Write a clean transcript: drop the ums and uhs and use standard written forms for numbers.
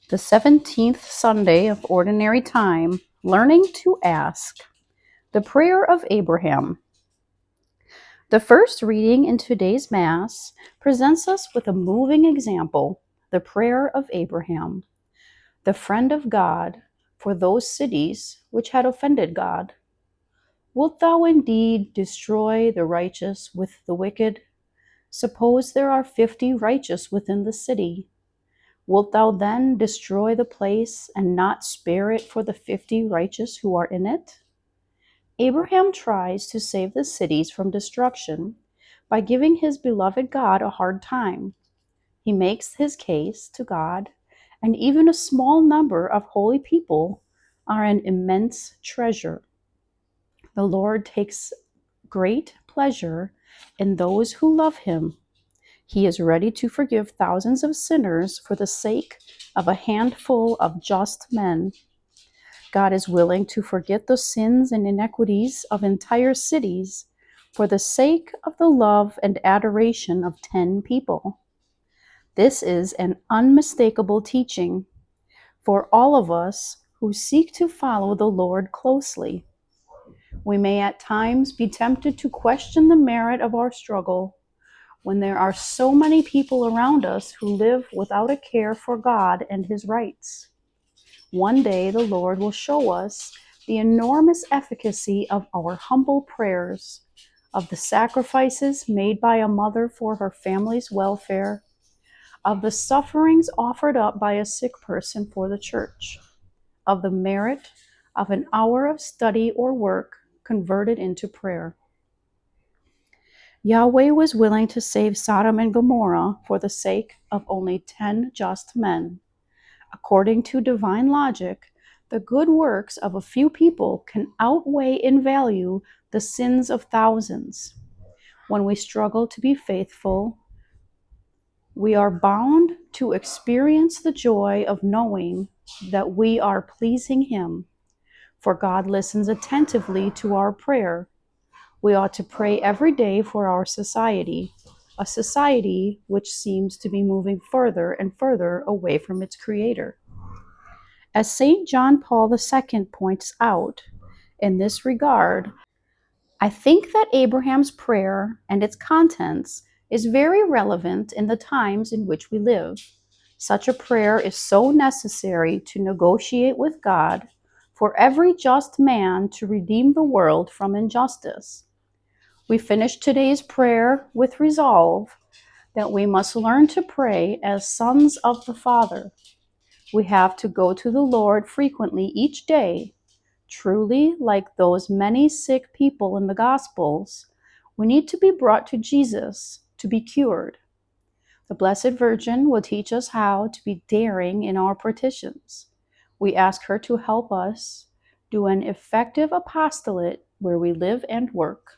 The 17th Sunday of Ordinary Time, Learning to Ask. The Prayer of Abraham. The first reading in today's Mass presents us with a moving example, the prayer of Abraham, the friend of God, for those cities which had offended God. Wilt thou indeed destroy the righteous with the wicked? Suppose there are 50 righteous within the city. Wilt thou then destroy the place and not spare it for the 50 righteous who are in it? Abraham tries to save the cities from destruction by giving his beloved God a hard time. He makes his case to God, and even a small number of holy people are an immense treasure. The Lord takes great pleasure in those who love him. He is ready to forgive thousands of sinners for the sake of a handful of just men. God is willing to forget the sins and iniquities of entire cities for the sake of the love and adoration of 10 people. This is an unmistakable teaching for all of us who seek to follow the Lord closely. We may at times be tempted to question the merit of our struggle when there are so many people around us who live without a care for God and his rights. One day the Lord will show us the enormous efficacy of our humble prayers, of the sacrifices made by a mother for her family's welfare, of the sufferings offered up by a sick person for the church, of the merit of an hour of study or work converted into prayer. Yahweh was willing to save Sodom and Gomorrah for the sake of only 10 just men. According to divine logic, the good works of a few people can outweigh in value the sins of thousands. When we struggle to be faithful, we are bound to experience the joy of knowing that we are pleasing him, for God listens attentively to our prayer. We ought to pray every day for our society, a society which seems to be moving further and further away from its Creator. As St. John Paul II points out, in this regard, I think that Abraham's prayer and its contents is very relevant in the times in which we live. Such a prayer is so necessary to negotiate with God for every just man to redeem the world from injustice. We finish today's prayer with resolve that we must learn to pray as sons of the Father. We have to go to the Lord frequently each day. Truly, like those many sick people in the Gospels, we need to be brought to Jesus to be cured. The Blessed Virgin will teach us how to be daring in our petitions. We ask her to help us do an effective apostolate where we live and work.